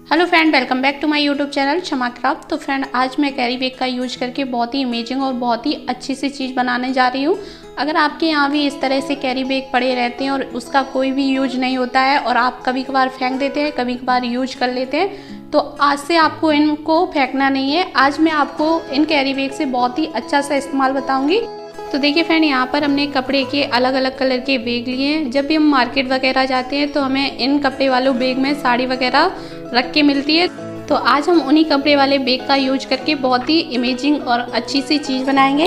Hello friend, welcome back to my YouTube channel Kshama craft. तो friend, आज मैं carry bag का यूज करके बहुत ही अमेजिंग और बहुत ही अच्छी सी चीज़ बनाने जा रही हूँ। अगर आपके यहाँ भी इस तरह से कैरी बैग पड़े रहते हैं और उसका कोई भी यूज नहीं होता है और आप कभी कभार फेंक देते हैं, कभी कभार यूज कर लेते हैं, तो आज से आपको इनको फेंकना नहीं है। आज मैं आपको इन कैरी बैग से बहुत ही अच्छा सा इस्तेमाल बताऊँगी। तो देखिए फ्रेंड, यहाँ पर हमने कपड़े के अलग अलग कलर के बैग लिए हैं। जब भी हम मार्केट वगैरह जाते हैं तो हमें इन कपड़े वालों बैग में साड़ी वगैरह रख के मिलती है। तो आज हम उन्हीं कपड़े वाले बैग का यूज करके बहुत ही अमेजिंग और अच्छी सी चीज़ बनाएंगे।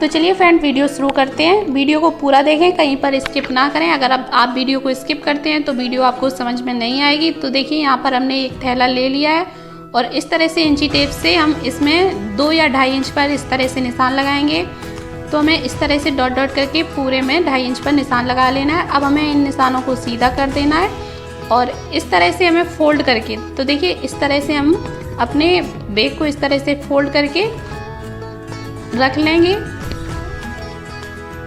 तो चलिए फ्रेंड, वीडियो शुरू करते हैं। वीडियो को पूरा देखें, कहीं पर स्किप ना करें। अगर आप वीडियो को स्किप करते हैं तो वीडियो आपको समझ में नहीं आएगी। तो देखिए, यहाँ पर हमने एक थैला ले लिया है और इस तरह से इंची टेप से हम इसमें 2 या 2.5 इंच पर इस तरह से निशान लगाएंगे। तो हमें इस तरह से डॉट डॉट करके पूरे में 2.5 इंच पर निशान लगा लेना है। अब हमें इन निशानों को सीधा कर देना है और इस तरह से हमें फोल्ड करके, तो देखिए इस तरह से हम अपने बैग को इस तरह से फोल्ड करके रख लेंगे।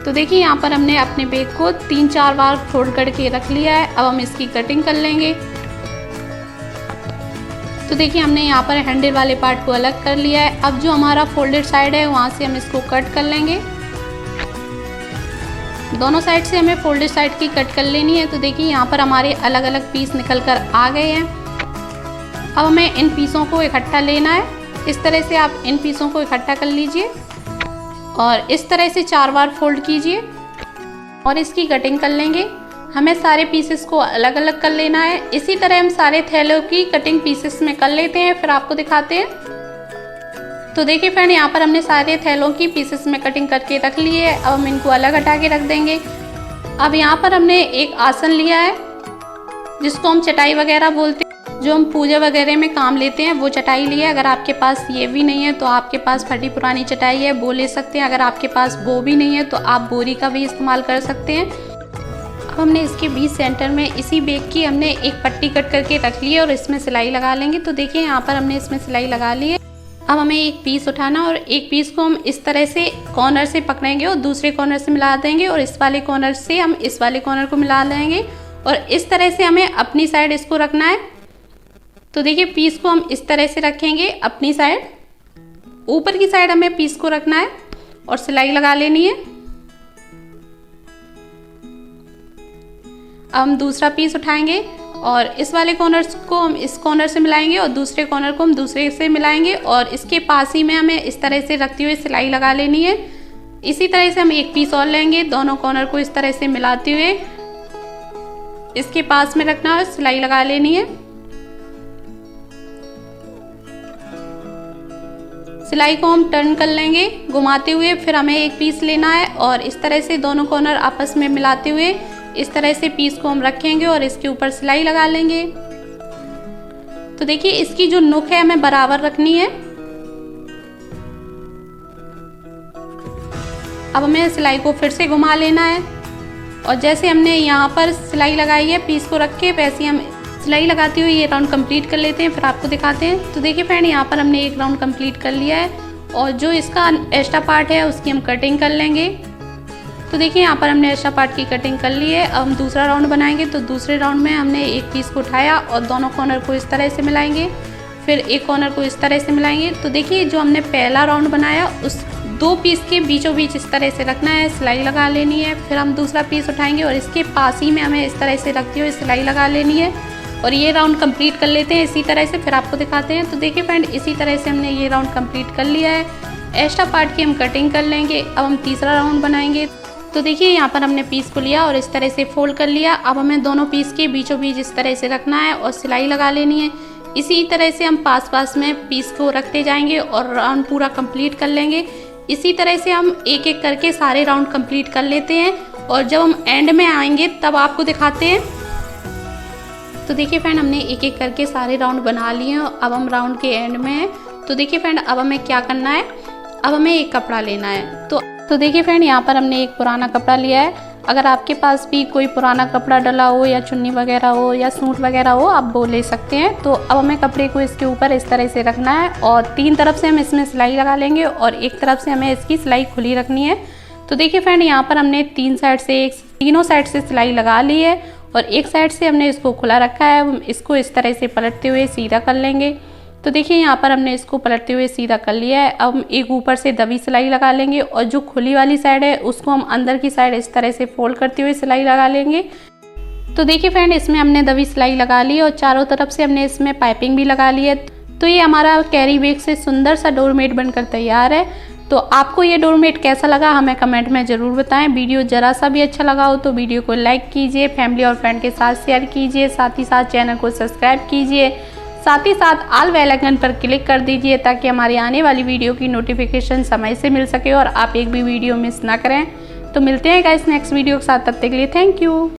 तो देखिए, यहाँ पर हमने अपने बैग को 3-4 बार फोल्ड करके रख लिया है। अब हम इसकी कटिंग कर लेंगे। तो देखिए, हमने यहाँ पर हैंडल वाले पार्ट को अलग कर लिया है। अब जो हमारा फोल्डेड साइड है वहाँ से हम इसको कट कर लेंगे। दोनों साइड से हमें फोल्डेड साइड की कट कर लेनी है। तो देखिए, यहाँ पर हमारे अलग अलग पीस निकल कर आ गए हैं। अब हमें इन पीसों को इकट्ठा लेना है। इस तरह से आप इन पीसों को इकट्ठा कर लीजिए और इस तरह से 4 बार फोल्ड कीजिए और इसकी कटिंग कर लेंगे। हमें सारे पीसेस को अलग अलग कर लेना है। इसी तरह हम सारे थैलों की कटिंग पीसेस में कर लेते हैं, फिर आपको दिखाते हैं। तो देखिए फ्रेंड, यहाँ पर हमने सारे थैलों की पीसेस में कटिंग करके रख ली है। अब हम इनको अलग हटा के रख देंगे। अब यहाँ पर हमने एक आसन लिया है जिसको हम चटाई वगैरह बोलते हैं, जो हम पूजा वगैरह में काम लेते हैं, वो चटाई लिया है। अगर आपके पास ये भी नहीं है तो आपके पास फटी पुरानी चटाई है, वो ले सकते हैं। अगर आपके पास वो भी नहीं है तो आप बोरी का भी इस्तेमाल कर सकते हैं। अब हमने इसके बीच सेंटर में इसी बैग की हमने एक पट्टी कट करके रख ली है और इसमें सिलाई लगा लेंगे। तो देखिए, यहाँ पर हमने इसमें सिलाई लगा ली है। अब हमें एक पीस उठाना और एक पीस को हम इस तरह से कॉर्नर से पकड़ेंगे और दूसरे कॉर्नर से मिला देंगे और इस वाले कॉर्नर से हम इस वाले कॉर्नर को मिला लेंगे और इस तरह से हमें अपनी साइड इसको रखना है। तो देखिए, पीस को हम इस तरह से रखेंगे अपनी साइड, ऊपर की साइड हमें पीस को रखना है और सिलाई लगा लेनी है। अब हम दूसरा पीस उठाएंगे और इस वाले कॉर्नर को हम इस कॉर्नर से मिलाएंगे और दूसरे कॉर्नर को हम दूसरे से मिलाएंगे और इसके पास ही में हमें इस तरह से रखते हुए सिलाई लगा लेनी है। इसी तरह से हम एक पीस और लेंगे, दोनों कॉर्नर को इस तरह से मिलाते हुए इसके पास में रखना और सिलाई लगा लेनी है। सिलाई को हम टर्न कर लेंगे घुमाते हुए। फिर हमें एक पीस लेना है और इस तरह से दोनों कॉर्नर आपस में मिलाते हुए इस तरह से पीस को हम रखेंगे और इसके ऊपर सिलाई लगा लेंगे। तो देखिए, इसकी जो नोक है हमें बराबर रखनी है। अब हमें सिलाई को फिर से घुमा लेना है और जैसे हमने यहाँ पर सिलाई लगाई है पीस को रख के, वैसे हम सिलाई लगाते हुए ये राउंड कंप्लीट कर लेते हैं, फिर आपको दिखाते हैं। तो देखिए फ्रेंड, यहाँ पर हमने एक राउंड कंप्लीट कर लिया है और जो इसका एक्स्ट्रा पार्ट है उसकी हम कटिंग कर लेंगे। तो देखिए, यहाँ पर हमने एक्स्ट्रा पार्ट की कटिंग कर ली है। अब हम दूसरा राउंड बनाएंगे। तो दूसरे राउंड में हमने एक पीस को उठाया और दोनों कॉर्नर को इस तरह से मिलाएंगे, फिर एक कॉर्नर को इस तरह से मिलाएंगे। तो देखिए, जो हमने पहला राउंड बनाया उस 2 पीस के बीचों बीच इस तरह से रखना है, सिलाई लगा लेनी है। फिर हम दूसरा पीस उठाएंगे और इसके पास ही में हमें इस तरह से रखते हुए सिलाई लगा लेनी है और ये राउंड कंप्लीट कर लेते हैं इसी तरह से, फिर आपको दिखाते हैं। तो देखिए फ्रेंड, इसी तरह से हमने ये राउंड कंप्लीट कर लिया है। एक्स्ट्रा पार्ट की हम कटिंग कर लेंगे। अब हम तीसरा राउंड बनाएंगे। तो देखिए, यहाँ पर हमने पीस को लिया और इस तरह से फोल्ड कर लिया। अब हमें दोनों पीस के बीचों बीच इस तरह से रखना है और सिलाई लगा लेनी है। इसी तरह से हम पास पास में पीस को रखते जाएंगे और राउंड पूरा कंप्लीट कर लेंगे। इसी तरह से हम एक एक करके सारे राउंड कंप्लीट कर लेते हैं और जब हम एंड में आएंगे तब आपको दिखाते हैं। तो देखिए फ्रेंड, हमने एक एक करके सारे राउंड बना लिए हैं। अब हम राउंड के एंड में हैं। तो देखिए फ्रेंड, अब हमें क्या करना है, अब हमें एक कपड़ा लेना है। तो देखिए फ्रेंड, यहाँ पर हमने एक पुराना कपड़ा लिया है। अगर आपके पास भी कोई पुराना कपड़ा डला हो या चुन्नी वगैरह हो या सूट वगैरह हो, आप वो ले सकते हैं। तो अब हमें कपड़े को इसके ऊपर इस तरह से रखना है और 3 तरफ से हम इसमें सिलाई लगा लेंगे और एक तरफ से हमें इसकी सिलाई खुली रखनी है। तो देखिए फ्रेंड, यहाँ पर हमने तीनों साइड से सिलाई लगा ली है और एक साइड से हमने इसको खुला रखा है। इसको इस तरह से पलटते हुए सीधा कर लेंगे। तो देखिए यहाँ पर हमने इसको पलटते हुए सीधा कर लिया है। अब हम एक ऊपर से दबी सिलाई लगा लेंगे और जो खुली वाली साइड है उसको हम अंदर की साइड इस तरह से फोल्ड करते हुए सिलाई लगा लेंगे। तो देखिए फ्रेंड, इसमें हमने दबी सिलाई लगा ली और चारों तरफ से हमने इसमें पाइपिंग भी लगा ली है। तो ये हमारा कैरी बैग से सुंदर सा डोरमेट बनकर तैयार है। तो आपको ये डोरमेट कैसा लगा हमें कमेंट में ज़रूर बताएं। वीडियो ज़रा सा भी अच्छा लगा हो तो वीडियो को लाइक कीजिए, फैमिली और फ्रेंड के साथ शेयर कीजिए, साथ ही साथ चैनल को सब्सक्राइब कीजिए, साथ ही साथ ऑल बेल आइकन पर क्लिक कर दीजिए ताकि हमारी आने वाली वीडियो की नोटिफिकेशन समय से मिल सके और आप एक भी वीडियो मिस ना करें। तो मिलते हैं गाइस नेक्स्ट वीडियो के साथ, तब तक के लिए थैंक यू।